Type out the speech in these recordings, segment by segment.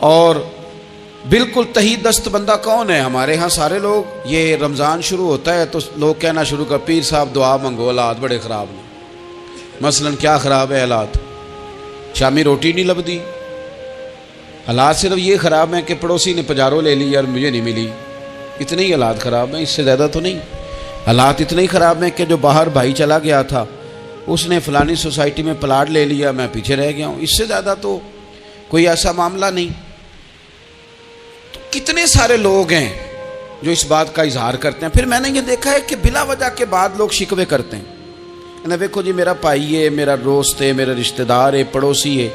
اور بالکل تہی دست بندہ کون ہے؟ ہمارے ہاں سارے لوگ، یہ رمضان شروع ہوتا ہے تو لوگ کہنا شروع کر پیر صاحب دعا منگو، حالات بڑے خراب ہیں۔ مثلا کیا خراب ہے حالات؟ شامی روٹی نہیں لبدی، حالات صرف یہ خراب ہیں کہ پڑوسی نے پجارو لے لی اور مجھے نہیں ملی، اتنے ہی حالات خراب ہیں، اس سے زیادہ تو نہیں۔ حالات اتنے ہی خراب ہیں کہ جو باہر بھائی چلا گیا تھا اس نے فلانی سوسائٹی میں پلاٹ لے لیا، میں پیچھے رہ گیا ہوں، اس سے زیادہ تو کوئی ایسا معاملہ نہیں۔ تو کتنے سارے لوگ ہیں جو اس بات کا اظہار کرتے ہیں۔ پھر میں نے یہ دیکھا ہے کہ بلا وجہ کے بعد لوگ شکوے کرتے ہیں، دیکھو جی میرا بھائی ہے، میرا دوست ہے، میرا رشتہ دار ہے، پڑوسی ہے،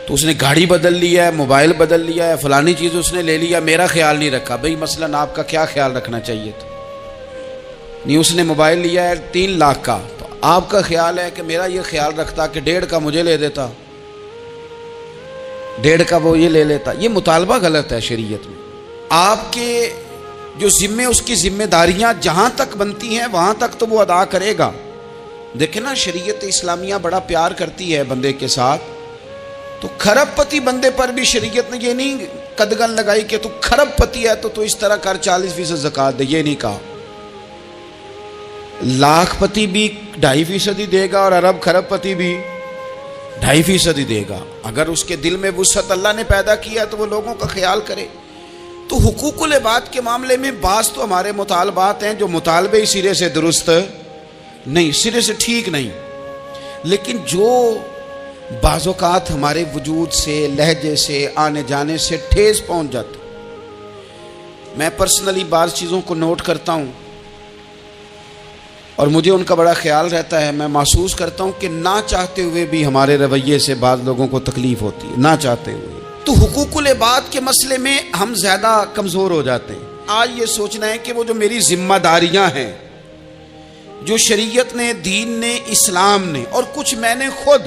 تو اس نے گاڑی بدل لیا ہے، موبائل بدل لیا ہے، فلانی چیز اس نے لے لیا، میرا خیال نہیں رکھا۔ بھئی مثلا آپ کا کیا خیال رکھنا چاہیے تھا؟ نہیں، اس نے موبائل لیا ہے 3 لاکھ کا، تو آپ کا خیال ہے کہ میرا یہ خیال رکھتا کہ 1.5 کا مجھے لے دیتا، 1.5 کا وہ یہ لے لیتا۔ یہ مطالبہ غلط ہے شریعت میں۔ آپ کے جو ذمے، اس کی ذمہ داریاں جہاں تک بنتی ہیں وہاں تک تو وہ ادا کرے گا۔ دیکھیں نا، شریعت اسلامیہ بڑا پیار کرتی ہے بندے کے ساتھ، تو کھرب پتی بندے پر بھی شریعت نے یہ نہیں قدغن لگائی کہ تو کھرب پتی ہے تو اس طرح کر 40% زکوٰۃ دے، یہ نہیں کہا۔ لاکھ پتی بھی 2.5% ہی دے گا اور ارب کھرب پتی بھی 2.5% ہی دے گا۔ اگر اس کے دل میں وسعت اللہ نے پیدا کیا تو وہ لوگوں کا خیال کرے۔ تو حقوق العباد کے معاملے میں بعض تو ہمارے مطالبات ہیں جو مطالبے سرے سے درست نہیں، سرے سے ٹھیک نہیں، لیکن جو بعض اوقات ہمارے وجود سے، لہجے سے، آنے جانے سے ٹھیس پہنچ جاتا۔ میں پرسنلی بعض چیزوں کو نوٹ کرتا ہوں اور مجھے ان کا بڑا خیال رہتا ہے۔ میں محسوس کرتا ہوں کہ نہ چاہتے ہوئے بھی ہمارے رویے سے بعض لوگوں کو تکلیف ہوتی ہے، نہ چاہتے ہوئے۔ تو حقوق العباد کے مسئلے میں ہم زیادہ کمزور ہو جاتے ہیں۔ آج یہ سوچنا ہے کہ وہ جو میری ذمہ داریاں ہیں، جو شریعت نے، دین نے، اسلام نے، اور کچھ میں نے خود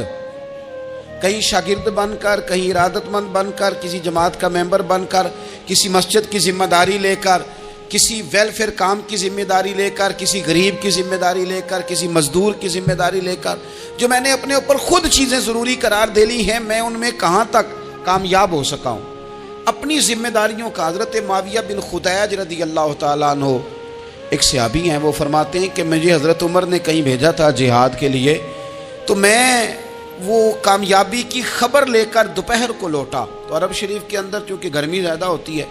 کہیں شاگرد بن کر، کہیں ارادت مند بن کر، کسی جماعت کا ممبر بن کر، کسی مسجد کی ذمہ داری لے کر، کسی ویلفیئر کام کی ذمہ داری لے کر، کسی غریب کی ذمہ داری لے کر، کسی مزدور کی ذمہ داری لے کر، جو میں نے اپنے اوپر خود چیزیں ضروری قرار دے لی ہیں، میں ان میں کہاں تک کامیاب ہو سکا ہوں اپنی ذمہ داریوں کا۔ حضرت معاویہ بن خدیج رضی اللہ تعالیٰ عنہ ایک صحابی ہیں، وہ فرماتے ہیں کہ مجھے حضرت عمر نے کہیں بھیجا تھا جہاد کے لیے، تو میں وہ کامیابی کی خبر لے کر دوپہر کو لوٹا۔ تو عرب شریف کے اندر چونکہ گرمی زیادہ ہوتی ہے،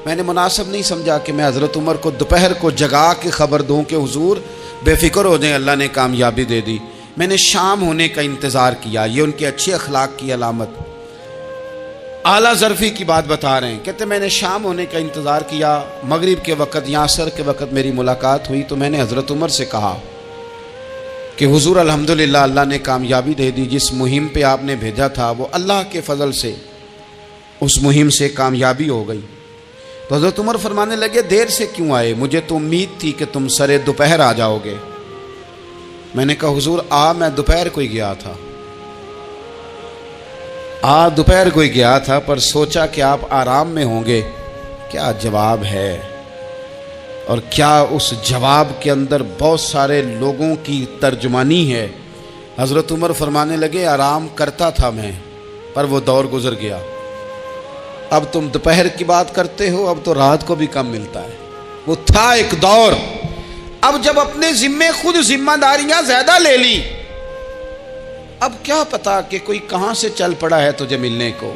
میں نے مناسب نہیں سمجھا کہ میں حضرت عمر کو دوپہر کو جگا کے خبر دوں کہ حضور بے فکر ہو جائیں، اللہ نے کامیابی دے دی۔ میں نے شام ہونے کا انتظار کیا، یہ ان کے اچھے اخلاق کی علامت، اعلیٰ ظرفی کی بات بتا رہے ہیں۔ کہتے میں نے شام ہونے کا انتظار کیا، مغرب کے وقت یا عصر کے وقت میری ملاقات ہوئی، تو میں نے حضرت عمر سے کہا کہ حضور الحمدللہ اللہ نے کامیابی دے دی، جس مہم پہ آپ نے بھیجا تھا وہ اللہ کے فضل سے اس مہم سے کامیابی ہو گئی۔ تو حضرت عمر فرمانے لگے دیر سے کیوں آئے؟ مجھے تو امید تھی کہ تم سرے دوپہر آ جاؤ گے۔ میں نے کہا حضور میں دوپہر کو ہی گیا تھا، دوپہر کو ہی گیا تھا، پر سوچا کہ آپ آرام میں ہوں گے۔ کیا جواب ہے، اور کیا اس جواب کے اندر بہت سارے لوگوں کی ترجمانی ہے۔ حضرت عمر فرمانے لگے آرام کرتا تھا میں، پر وہ دور گزر گیا، اب تم دوپہر کی بات کرتے ہو، اب تو رات کو بھی کم ملتا ہے۔ وہ تھا ایک دور، اب جب اپنے ذمے خود ذمہ داریاں زیادہ لے لی، اب کیا پتا کہ کوئی کہاں سے چل پڑا ہے تجھے ملنے کو۔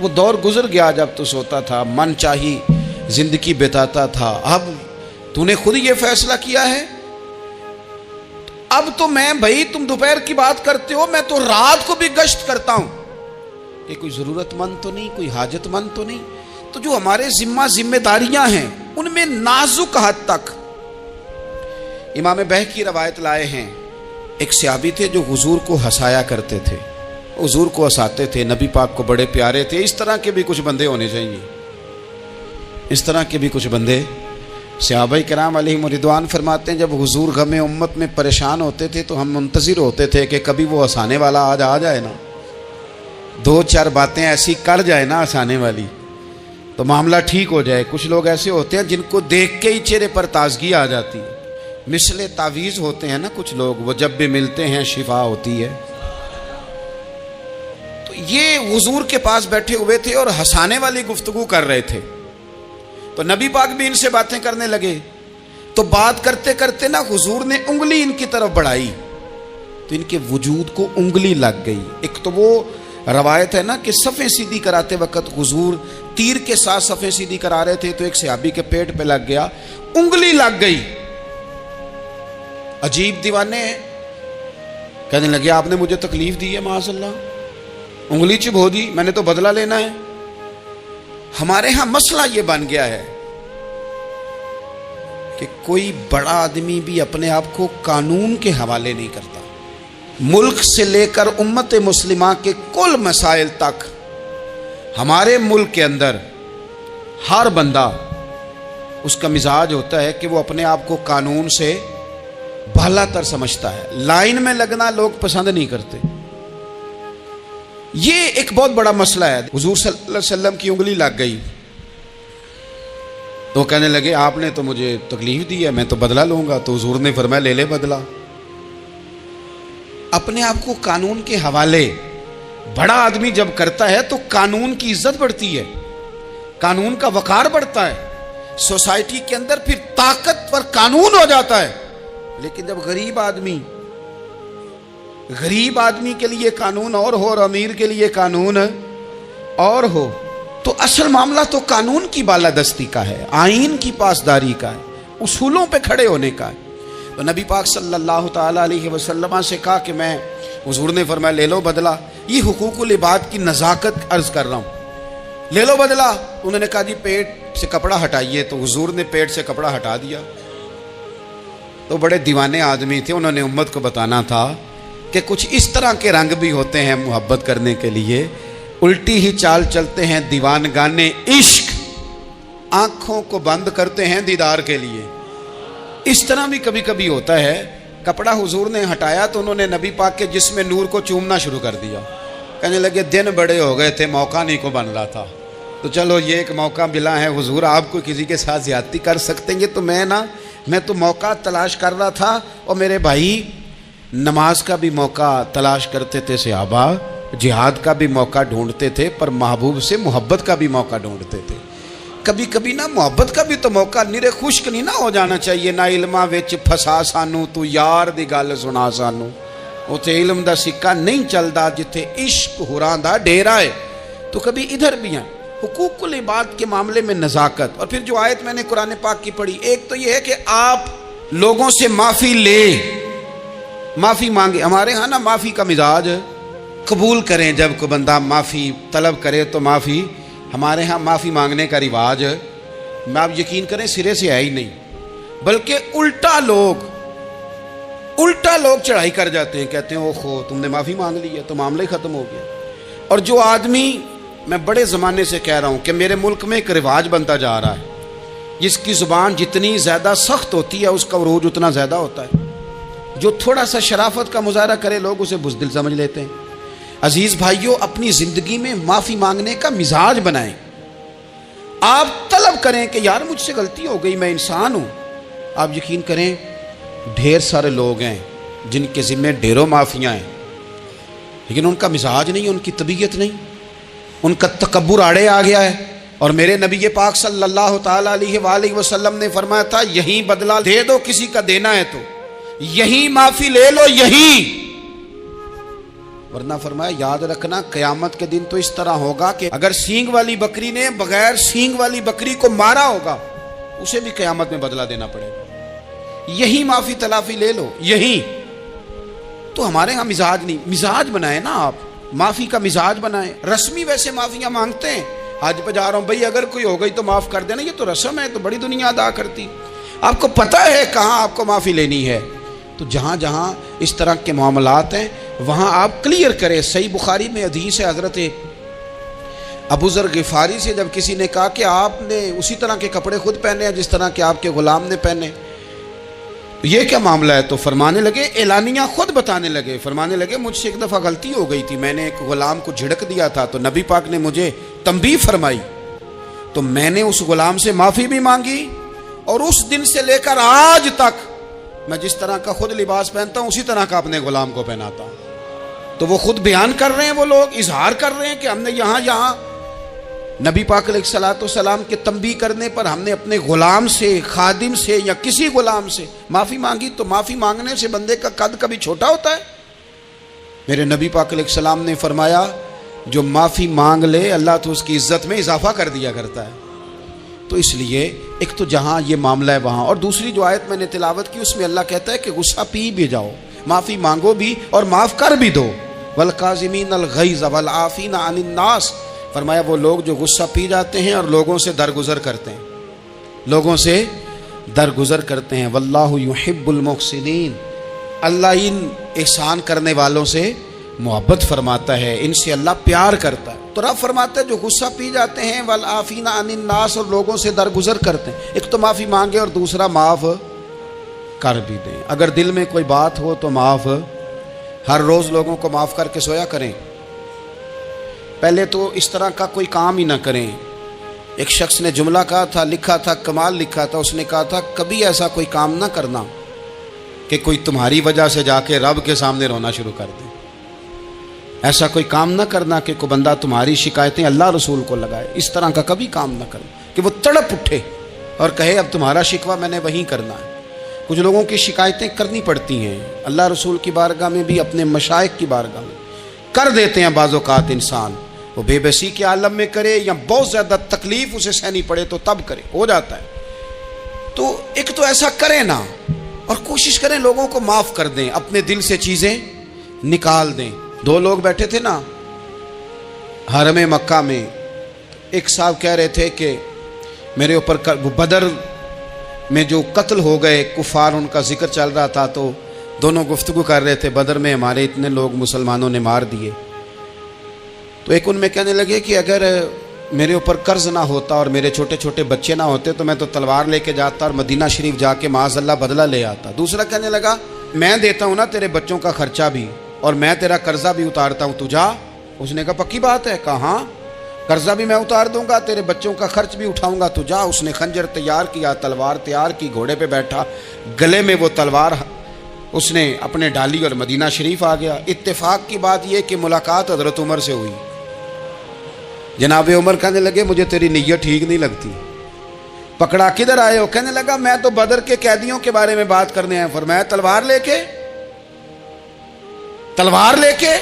وہ دور گزر گیا جب تو سوتا تھا، من چاہی زندگی بتاتا تھا، اب تو نے خود یہ فیصلہ کیا ہے۔ اب تو میں بھائی تم دوپہر کی بات کرتے ہو، میں تو رات کو بھی گشت کرتا ہوں کہ کوئی ضرورت مند تو نہیں، کوئی حاجت مند تو نہیں۔ تو جو ہمارے ذمہ داریاں ہیں ان میں نازک حد تک امام بہقی روایت لائے ہیں، ایک صحابی تھے جو حضور کو ہنسایا کرتے تھے، حضور کو ہنساتے تھے، نبی پاک کو بڑے پیارے تھے۔ اس طرح کے بھی کچھ بندے ہونے چاہیے، اس طرح کے بھی کچھ بندے۔ صحابہ کرام علیہم رضوان فرماتے ہیں جب حضور غم امت میں پریشان ہوتے تھے تو ہم منتظر ہوتے تھے کہ کبھی وہ ہنسانے والا آج آ جائے نا، 2-4 باتیں ایسی کر جائے نا ہنسانے والی، تو معاملہ ٹھیک ہو جائے۔ کچھ لوگ ایسے ہوتے ہیں جن کو دیکھ کے ہی چہرے پر تازگی آ جاتی ہے، مثل تعویذ ہوتے ہیں نا کچھ لوگ، وہ جب بھی ملتے ہیں شفا ہوتی ہے۔ تو یہ حضور کے پاس بیٹھے ہوئے تھے اور ہنسانے والی گفتگو کر رہے تھے، تو نبی پاک بھی ان سے باتیں کرنے لگے، تو بات کرتے کرتے نا حضور نے انگلی ان کی طرف بڑھائی تو ان کے وجود کو انگلی لگ گئی۔ ایک تو وہ روایت ہے نا کہ صفیں سیدھی کراتے وقت حضور تیر کے ساتھ صفیں سیدھی کرا رہے تھے تو ایک صحابی کے پیٹ پہ لگ گیا، انگلی لگ گئی۔ عجیب دیوانے ہیں، کہنے لگے آپ نے مجھے تکلیف دی ہے، معاذ اللہ انگلی چبھو دی، میں نے تو بدلہ لینا ہے۔ ہمارے ہاں مسئلہ یہ بن گیا ہے کہ کوئی بڑا آدمی بھی اپنے آپ کو قانون کے حوالے نہیں کرتا۔ ملک سے لے کر امت مسلمہ کے کل مسائل تک ہمارے ملک کے اندر ہر بندہ اس کا مزاج ہوتا ہے کہ وہ اپنے آپ کو قانون سے بالا تر سمجھتا ہے۔ لائن میں لگنا لوگ پسند نہیں کرتے۔ یہ ایک بہت بڑا مسئلہ ہے۔ حضور صلی اللہ علیہ وسلم کی انگلی لگ گئی تو کہنے لگے آپ نے تو مجھے تکلیف دی ہے، میں تو بدلہ لوں گا۔ تو حضور نے فرمایا لے لے بدلہ۔ اپنے آپ کو قانون کے حوالے بڑا آدمی جب کرتا ہے تو قانون کی عزت بڑھتی ہے، قانون کا وقار بڑھتا ہے، سوسائٹی کے اندر پھر طاقتور قانون ہو جاتا ہے۔ لیکن جب غریب آدمی کے لیے قانون اور ہو اور امیر کے لیے قانون اور ہو، تو اصل معاملہ تو قانون کی بالادستی کا ہے، آئین کی پاسداری کا ہے، اصولوں پہ کھڑے ہونے کا ہے۔ تو نبی پاک صلی اللہ تعالیٰ علیہ وسلم سے کہا کہ میں، حضور نے فرمایا لے لو بدلہ۔ یہ حقوق العباد کی نزاکت عرض کر رہا ہوں، لے لو بدلہ۔ انہوں نے کہا جی پیٹ سے کپڑا ہٹائیے، تو حضور نے پیٹ سے کپڑا ہٹا دیا۔ تو بڑے دیوانے آدمی تھے، انہوں نے امت کو بتانا تھا کہ کچھ اس طرح کے رنگ بھی ہوتے ہیں محبت کرنے کے لیے، الٹی ہی چال چلتے ہیں دیوان گانے عشق، آنکھوں کو بند کرتے ہیں دیدار کے لیے۔ اس طرح بھی کبھی کبھی ہوتا ہے۔ کپڑا حضور نے ہٹایا تو انہوں نے نبی پاک کے جسم نور کو چومنا شروع کر دیا، کہنے لگے دن بڑے ہو گئے تھے، موقع نہیں کو بن رہا تھا، تو چلو یہ ایک موقع ملا ہے، حضور آپ کو کسی کے ساتھ زیادتی کر سکتے ہیں تو میں تو موقع تلاش کر رہا تھا۔ اور میرے بھائی نماز کا بھی موقع تلاش کرتے تھے صحابہ، جہاد کا بھی موقع ڈھونڈتے تھے، پر محبوب سے محبت کا بھی موقع ڈھونڈتے تھے۔ کبھی کبھی نا محبت کا بھی تو موقع نیرے خشک نہیں نہ ہو جانا چاہیے۔ نہ علماں وچ پھسا سانو تو یار دی گل سنا سانو، اوتھے علم دا سکہ نہیں چلدا جتھے عشق ہوراں دا ڈیرا ہے۔ تو کبھی ادھر بھی ہیں حقوق العباد کے معاملے میں نزاکت۔ اور پھر جو آیت میں نے قرآن پاک کی پڑھی، ایک تو یہ ہے کہ آپ لوگوں سے معافی لے، معافی مانگے۔ ہمارے ہاں نا معافی کا مزاج، قبول کریں جب کوئی بندہ معافی طلب کرے تو معافی۔ ہمارے ہاں معافی مانگنے کا رواج میں آپ یقین کریں سرے سے ہے ہی نہیں، بلکہ الٹا لوگ چڑھائی کر جاتے ہیں، کہتے ہیں اوہو تم نے معافی مانگ لی ہے تو معاملہ ہی ختم ہو گیا۔ اور جو آدمی، میں بڑے زمانے سے کہہ رہا ہوں کہ میرے ملک میں ایک رواج بنتا جا رہا ہے، جس کی زبان جتنی زیادہ سخت ہوتی ہے اس کا عروج اتنا زیادہ ہوتا ہے۔ جو تھوڑا سا شرافت کا مظاہرہ کرے لوگ اسے بزدل سمجھ لیتے ہیں۔ عزیز بھائیوں، اپنی زندگی میں معافی مانگنے کا مزاج بنائیں۔ آپ طلب کریں کہ یار مجھ سے غلطی ہو گئی، میں انسان ہوں۔ آپ یقین کریں ڈھیر سارے لوگ ہیں جن کے ذمہ ڈھیروں معافیاں ہیں، لیکن ان کا مزاج نہیں، ان کی طبیعت نہیں، ان کا تکبر آڑے آ گیا ہے۔ اور میرے نبی پاک صلی اللہ تعالیٰ علیہ وآلہ وسلم نے فرمایا تھا یہیں بدلہ دے دو کسی کا دینا ہے تو، یہیں معافی لے لو یہیں، ورنہ فرمایا یاد رکھنا قیامت کے دن تو اس طرح ہوگا کہ اگر سینگ والی بکری نے بغیر سینگ والی بکری کو مارا ہوگا اسے بھی قیامت میں بدلہ دینا پڑے گا۔ یہیں معافی تلافی لے لو یہیں۔ تو ہمارے ہاں مزاج نہیں، مزاج بنائیں نا آپ، معافی کا مزاج بنائیں۔ رسمی ویسے معافیاں مانگتے ہیں، حج پہ جا رہا ہوں بھائی اگر کوئی ہو گئی تو معاف کر دینا، یہ تو رسم ہے، تو بڑی دنیا ادا کرتی۔ آپ کو پتہ ہے کہاں آپ کو معافی لینی ہے، تو جہاں جہاں اس طرح کے معاملات ہیں وہاں آپ کلیئر کریں۔ صحیح بخاری میں حدیث ہے حضرت ابو ذر غفاری سے، جب کسی نے کہا کہ آپ نے اسی طرح کے کپڑے خود پہنے ہیں جس طرح کہ آپ کے غلام نے پہنے، یہ کیا معاملہ ہے؟ تو فرمانے لگے، اعلانیہ خود بتانے لگے، فرمانے لگے مجھ سے ایک دفعہ غلطی ہو گئی تھی، میں نے ایک غلام کو جھڑک دیا تھا تو نبی پاک نے مجھے تنبیہ فرمائی، تو میں نے اس غلام سے معافی بھی مانگی، اور اس دن سے لے کر آج تک میں جس طرح کا خود لباس پہنتا ہوں اسی طرح کا اپنے غلام کو پہناتا ہوں۔ تو وہ خود بیان کر رہے ہیں، وہ لوگ اظہار کر رہے ہیں کہ ہم نے یہاں نبی پاک علیہ الصلوۃ والسلام کے تنبیہ کرنے پر ہم نے اپنے غلام سے، خادم سے یا کسی غلام سے معافی مانگی، تو معافی مانگنے سے بندے کا قد کبھی چھوٹا ہوتا ہے؟ میرے نبی پاک علیہ السلام نے فرمایا جو معافی مانگ لے اللہ تو اس کی عزت میں اضافہ کر دیا کرتا ہے۔ تو اس لیے ایک تو جہاں یہ معاملہ ہے وہاں، اور دوسری جو آیت میں نے تلاوت کی اس میں اللہ کہتا ہے کہ غصہ پی بھی جاؤ، معافی مانگو بھی اور معاف کر بھی دو، والکاظمین الغیظ والعافین عن الناس۔ فرمایا وہ لوگ جو غصہ پی جاتے ہیں اور لوگوں سے درگزر کرتے ہیں، لوگوں سے درگزر کرتے ہیں۔ واللہ یحب المحسنین، اللہ ان احسان کرنے والوں سے محبت فرماتا ہے، ان سے اللہ پیار کرتا ہے۔ تو رب فرماتا ہے جو غصہ پی جاتے ہیں والعافین عن الناس، اور لوگوں سے درگزر کرتے ہیں، ایک تو معافی مانگے اور دوسرا معاف کر بھی دیں۔ اگر دل میں کوئی بات ہو تو معاف، ہر روز لوگوں کو معاف کر کے سویا کریں۔ پہلے تو اس طرح کا کوئی کام ہی نہ کریں۔ ایک شخص نے جملہ کہا تھا، لکھا تھا، کمال لکھا تھا، اس نے کہا تھا کبھی ایسا کوئی کام نہ کرنا کہ کوئی تمہاری وجہ سے جا کے رب کے سامنے رونا شروع کر دے۔ ایسا کوئی کام نہ کرنا کہ کوئی بندہ تمہاری شکایتیں اللہ رسول کو لگائے، اس طرح کا کبھی کام نہ کرنا کہ وہ تڑپ اٹھے اور کہے اب تمہارا شکوہ میں نے وہیں کرنا ہے۔ کچھ لوگوں کی شکایتیں کرنی پڑتی ہیں، اللہ رسول کی بارگاہ میں بھی، اپنے مشائخ کی بارگاہ میں کر دیتے ہیں بعض اوقات انسان، وہ بے بسی کے عالم میں کرے یا بہت زیادہ تکلیف اسے سہنی پڑے تو تب کرے، ہو جاتا ہے۔ تو ایک تو ایسا کریں نا، اور کوشش کریں لوگوں کو معاف کر دیں، اپنے دل سے چیزیں نکال دیں۔ دو لوگ بیٹھے تھے نا حرم مکہ میں، ایک صاحب کہہ رہے تھے کہ میرے اوپر بدر میں جو قتل ہو گئے کفار، ان کا ذکر چل رہا تھا، تو دونوں گفتگو کر رہے تھے بدر میں ہمارے اتنے لوگ مسلمانوں نے مار دیے۔ تو ایک ان میں کہنے لگے کہ اگر میرے اوپر قرض نہ ہوتا اور میرے چھوٹے چھوٹے بچے نہ ہوتے تو میں تو تلوار لے کے جاتا اور مدینہ شریف جا کے معاذ اللہ بدلہ لے آتا۔ دوسرا کہنے لگا میں دیتا ہوں نا تیرے بچوں کا خرچہ بھی اور میں تیرا قرضہ بھی اتارتا ہوں، تو جا۔ اس نے کہا پکی بات ہے؟ کہا ہاں، قرضہ بھی میں اتار دوں گا، تیرے بچوں کا خرچ بھی اٹھاؤں گا، تو جا۔ اس نے خنجر تیار کیا، تلوار تیار کی، گھوڑے پہ بیٹھا، گلے میں وہ تلوار اس نے اپنے ڈالی اور مدینہ شریف آ گیا۔ اتفاق کی بات یہ کہ ملاقات حضرت عمر سے ہوئی۔ جناب عمر کہنے لگے مجھے تیری نیت ٹھیک نہیں لگتی، پکڑا کدھر آئے ہو؟ کہنے لگا میں تو بدر کے قیدیوں کے بارے میں بات کرنے آیا۔ فرمایا تلوار لے کے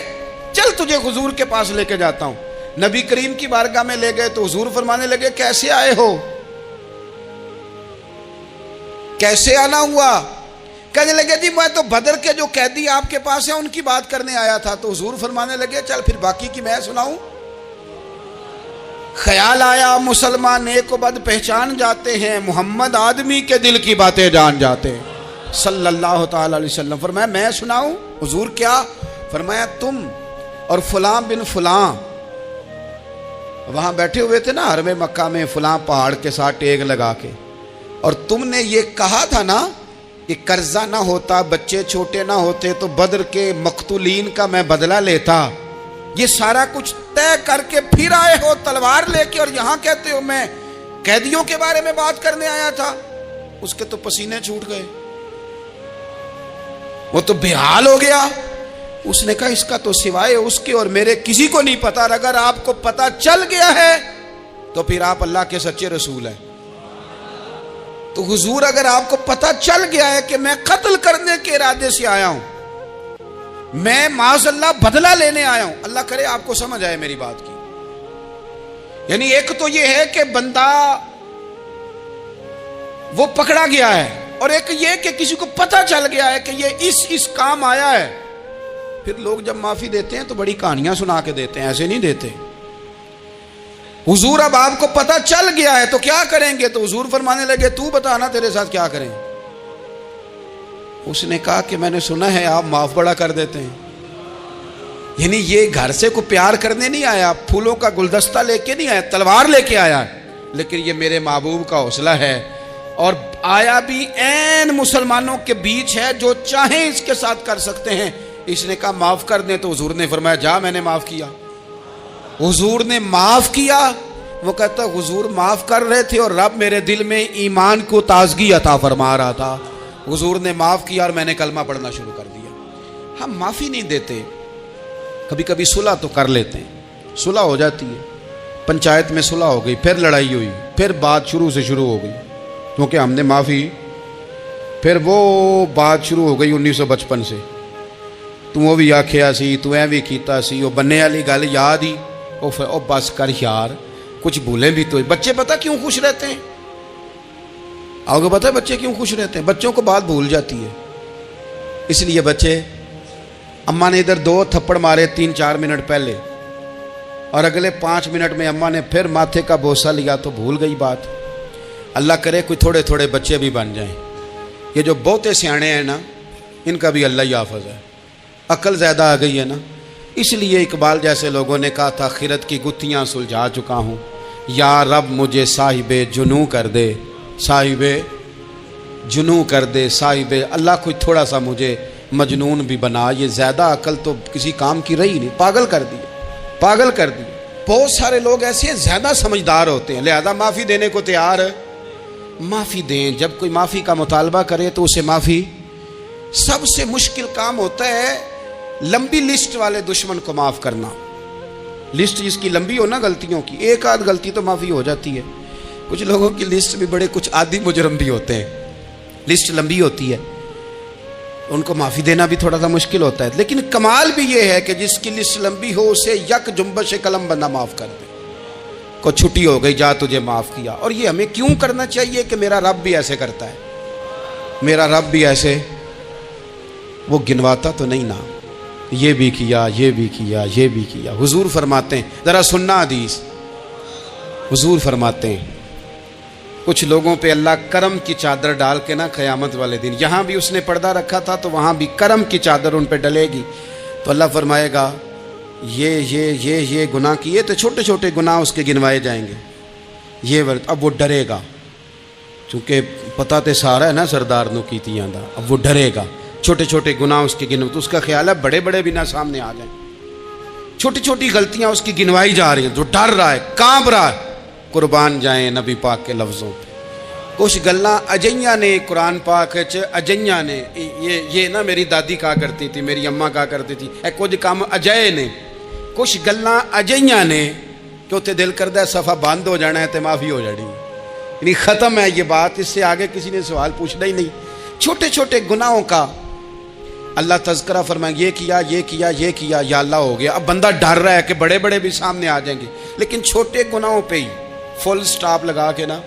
چل تجھے حضور کے پاس لے کے جاتا ہوں۔ نبی کریم کی بارگاہ میں لے گئے تو حضور فرمانے لگے کیسے آئے ہو؟ کیسے آنا ہوا؟ کہنے لگے جی میں تو بدر کے جو قیدی آپ کے پاس ہیں ان کی بات کرنے آیا تھا۔ تو حضور فرمانے لگے چل پھر باقی کی میں سناؤں۔ خیال آیا مسلمان نیک و بد پہچان جاتے ہیں، محمد آدمی کے دل کی باتیں جان جاتے ہیں صلی اللہ تعالی علیہ وسلم۔ فرمایا میں سناؤں؟ حضور کیا؟ فرمایا تم اور فلاں بن فلاں وہاں بیٹھے ہوئے تھے نا حرم مکہ میں فلاں پہاڑ کے ساتھ ٹیک لگا کے، اور تم نے یہ کہا تھا نا کہ قرضہ نہ ہوتا، بچے چھوٹے نہ ہوتے تو بدر کے مقتولین کا میں بدلہ لیتا۔ یہ سارا کچھ طے کر کے پھر آئے ہو تلوار لے کے، اور یہاں کہتے ہو میں قیدیوں کے بارے میں بات کرنے آیا تھا۔ اس کے تو پسینے چھوٹ گئے، وہ تو بے حال ہو گیا۔ اس نے کہا اس کا تو سوائے اس کے اور میرے کسی کو نہیں پتا، اور اگر آپ کو پتا چل گیا ہے تو پھر آپ اللہ کے سچے رسول ہیں۔ تو حضور اگر آپ کو پتا چل گیا ہے کہ میں قتل کرنے کے ارادے سے آیا ہوں، میں معاذ اللہ بدلہ لینے آیا ہوں، اللہ کرے آپ کو سمجھ آئے میری بات کی۔ یعنی ایک تو یہ ہے کہ بندہ وہ پکڑا گیا ہے، اور ایک یہ کہ کسی کو پتا چل گیا ہے کہ یہ اس کام آیا ہے۔ پھر لوگ جب معافی دیتے ہیں تو بڑی کہانیاں سنا کے دیتے ہیں، ایسے نہیں دیتے۔ حضور اب آپ کو پتا چل گیا ہے تو کیا کریں گے؟ تو حضور فرمانے لگے تو بتانا تیرے ساتھ کیا کریں۔ اس نے کہا کہ میں نے سنا ہے آپ معاف بڑا کر دیتے ہیں۔ یعنی یہ گھر سے کوئی پیار کرنے نہیں آیا، پھولوں کا گلدستہ لے کے نہیں آیا، تلوار لے کے آیا، لیکن یہ میرے محبوب کا حوصلہ ہے، اور آیا بھی عین مسلمانوں کے بیچ ہے، جو چاہیں اس کے ساتھ کر سکتے ہیں۔ اس نے کہا معاف کر دیں، تو حضور نے فرمایا جا میں نے معاف کیا۔ حضور نے معاف کیا۔ وہ کہتا حضور معاف کر رہے تھے اور رب میرے دل میں ایمان کو تازگی عطا فرما رہا تھا۔ حضور نے معاف کیا اور میں نے کلمہ پڑھنا شروع کر دیا۔ ہم معافی نہیں دیتے، کبھی کبھی صلح تو کر لیتے ہیں، صلح ہو جاتی ہے، پنچایت میں صلح ہو گئی، پھر لڑائی ہوئی، پھر بات شروع سے شروع ہو گئی کیونکہ ہم نے معافی، پھر وہ بات شروع ہو گئی 1955 سے، تو وہ بھی آکھیا سی، تو ایویں کیتا سی، وہ بننے والی گل یاد ہی، او بس کر یار، کچھ بھولیں بھی تو۔ بچے پتہ کیوں خوش رہتے ہیں؟ آپ کو پتہ ہے بچے کیوں خوش رہتے ہیں؟ بچوں کو بات بھول جاتی ہے، اس لیے بچے، اماں نے ادھر 2 تھپڑ مارے 3-4 منٹ پہلے اور اگلے 5 منٹ میں اماں نے پھر ماتھے کا بوسہ لیا تو بھول گئی بات۔ اللہ کرے کوئی تھوڑے تھوڑے بچے بھی بن جائیں، یہ جو بہتے سیانے ہیں نا، ان کا بھی اللہ ہی حافظ ہے، عقل زیادہ آ گئی ہے نا، اس لیے اقبال جیسے لوگوں نے کہا تھا خیرت کی گتھیاں سلجھا چکا ہوں، یا رب مجھے صاحب جنوں کر دے، صاحب جنوں کر دے، صاحب اللہ کوئی تھوڑا سا مجھے مجنون بھی بنا، یہ زیادہ عقل تو کسی کام کی رہی نہیں، پاگل کر دی، پاگل کر دی۔ بہت سارے لوگ ایسے ہیں زیادہ سمجھدار ہوتے ہیں، لہذا معافی دینے کو تیار، معافی دیں، جب کوئی معافی کا مطالبہ کرے تو اسے معافی، سب سے مشکل کام ہوتا ہے لمبی لسٹ والے دشمن کو معاف کرنا، لسٹ جس کی لمبی ہو نا غلطیوں کی، ایک آدھ غلطی تو معافی ہو جاتی ہے، کچھ لوگوں کی لسٹ بھی بڑے، کچھ عادی مجرم بھی ہوتے ہیں، لسٹ لمبی ہوتی ہے، ان کو معافی دینا بھی تھوڑا سا مشکل ہوتا ہے، لیکن کمال بھی یہ ہے کہ جس کی لسٹ لمبی ہو اسے یک جنبش قلم بندہ معاف کر دے، کو چھٹی ہو گئی جا تجھے معاف کیا۔ اور یہ ہمیں کیوں کرنا چاہیے کہ میرا رب بھی ایسے کرتا ہے، میرا رب بھی ایسے، وہ گنواتا تو نہیں نا، یہ بھی کیا، یہ بھی کیا، یہ بھی کیا۔ حضور فرماتے ہیں، ذرا سننا حدیث، حضور فرماتے ہیں کچھ لوگوں پہ اللہ کرم کی چادر ڈال کے نا قیامت والے دن، یہاں بھی اس نے پردہ رکھا تھا تو وہاں بھی کرم کی چادر ان پہ ڈلے گی، تو اللہ فرمائے گا یہ گناہ کیے تو چھوٹے چھوٹے گناہ اس کے گنوائے جائیں گے، یہ ورد، اب وہ ڈرے گا، چونکہ پتہ تے سارا ہے نا سردار نو کیتیاں دا، اب وہ ڈرے گا، چھوٹے چھوٹے گناہ اس کے گنو، تو اس کا خیال ہے بڑے بڑے بھی نہ سامنے آ جائیں، چھوٹی چھوٹی غلطیاں اس کی گنوائی جا رہی ہیں، جو ڈر رہا ہے، کانپ رہا ہے، قربان جائیں نبی پاک کے لفظوں پہ۔ کچھ گلاں اجیاں نے قرآن پاک اجیاں نے، یہ نا میری دادی کہا کرتی تھی، میری اماں کہا کرتی تھی، اے کچھ کام اجے نے، کچھ گلاں اجیاں نے کہ اتنے دل کردہ ہے صفحہ بند ہو جانا ہے تو معافی ہو جانی، یعنی ختم ہے یہ بات، اس سے آگے کسی نے سوال پوچھنا ہی نہیں۔ چھوٹے چھوٹے گناہوں کا اللہ تذکرہ فرمائیں، یہ کیا یہ کیا یہ کیا، یا اللہ ہو گیا، اب بندہ ڈر رہا ہے کہ بڑے بڑے بھی سامنے آ جائیں گے، لیکن چھوٹے گناہوں پہ ہی فل سٹاپ لگا کے نا،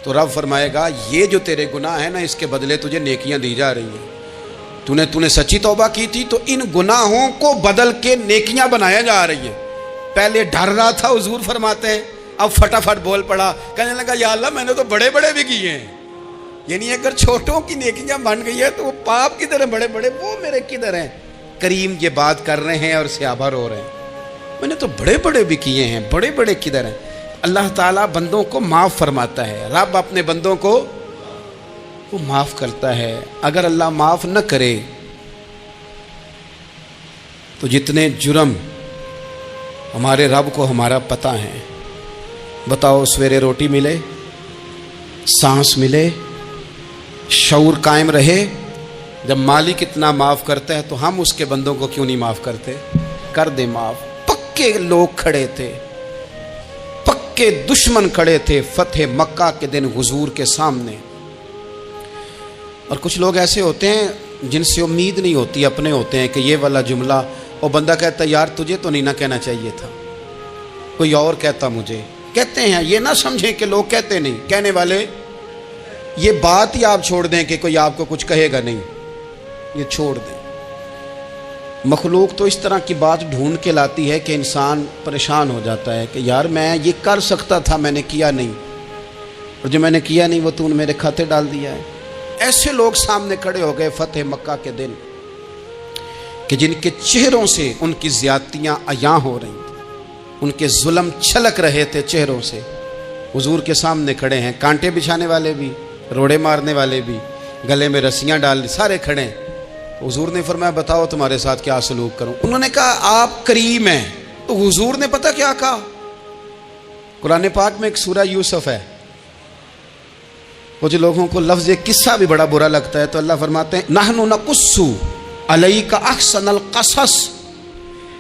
تو رب فرمائے گا یہ جو تیرے گناہ ہیں نا، اس کے بدلے تجھے نیکیاں دی جا رہی ہیں، تو نے سچی توبہ کی تھی تو ان گناہوں کو بدل کے نیکیاں بنایا جا رہی ہیں۔ پہلے ڈر رہا تھا، حضور فرماتے ہیں، اب فٹافٹ بول پڑا، کہنے لگا یا اللہ میں نے تو بڑے بڑے بھی کیے ہیں، یعنی اگر چھوٹوں کی نیکیاں بن گئی ہے تو وہ پاپ کدھر ہیں بڑے بڑے، وہ میرے کدھر ہیں؟ کریم یہ بات کر رہے ہیں اور صحابہ رو رہے ہیں، میں نے تو بڑے بڑے بھی کیے ہیں، بڑے بڑے کدھر ہیں؟ اللہ تعالیٰ بندوں کو معاف فرماتا ہے، رب اپنے بندوں کو وہ معاف کرتا ہے۔ اگر اللہ معاف نہ کرے تو جتنے جرم ہمارے رب کو ہمارا پتہ ہے، بتاؤ سویرے روٹی ملے، سانس ملے، شعور قائم رہے، جب مالک اتنا معاف کرتا ہے تو ہم اس کے بندوں کو کیوں نہیں معاف کرتے؟ کر دے معاف۔ پکے لوگ کھڑے تھے، پکے دشمن کھڑے تھے فتح مکہ کے دن حضور کے سامنے، اور کچھ لوگ ایسے ہوتے ہیں جن سے امید نہیں ہوتی، اپنے ہوتے ہیں کہ یہ والا جملہ، اور بندہ کہتا ہے یار تجھے تو نہیں نہ کہنا چاہیے تھا، کوئی اور کہتا مجھے، کہتے ہیں، یہ نہ سمجھیں کہ لوگ کہتے نہیں، کہنے والے، یہ بات ہی آپ چھوڑ دیں کہ کوئی آپ کو کچھ کہے گا نہیں، یہ چھوڑ دیں۔ مخلوق تو اس طرح کی بات ڈھونڈ کے لاتی ہے کہ انسان پریشان ہو جاتا ہے کہ یار میں یہ کر سکتا تھا، میں نے کیا نہیں، اور جو میں نے کیا نہیں وہ تو نے میرے کھاتے ڈال دیا ہے۔ ایسے لوگ سامنے کھڑے ہو گئے فتح مکہ کے دن کہ جن کے چہروں سے ان کی زیادتیاں عیاں ہو رہی تھیں، ان کے ظلم چھلک رہے تھے چہروں سے، حضور کے سامنے کھڑے ہیں، کانٹے بچھانے والے بھی، روڑے مارنے والے بھی، گلے میں رسیاں ڈال، سارے کھڑے ہیں۔ حضور نے فرمایا بتاؤ تمہارے ساتھ کیا سلوک کروں؟ انہوں نے کہا آپ کریم ہیں، تو حضور نے پتہ کیا کہا؟ قرآن پاک میں ایک سورہ یوسف ہے، کچھ لوگوں کو لفظ قصہ بھی بڑا برا لگتا ہے، تو اللہ فرماتے ہیں نحن نقص علیک احسن القصص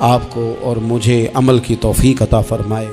آپ کو اور مجھے عمل کی توفیق عطا فرمائے۔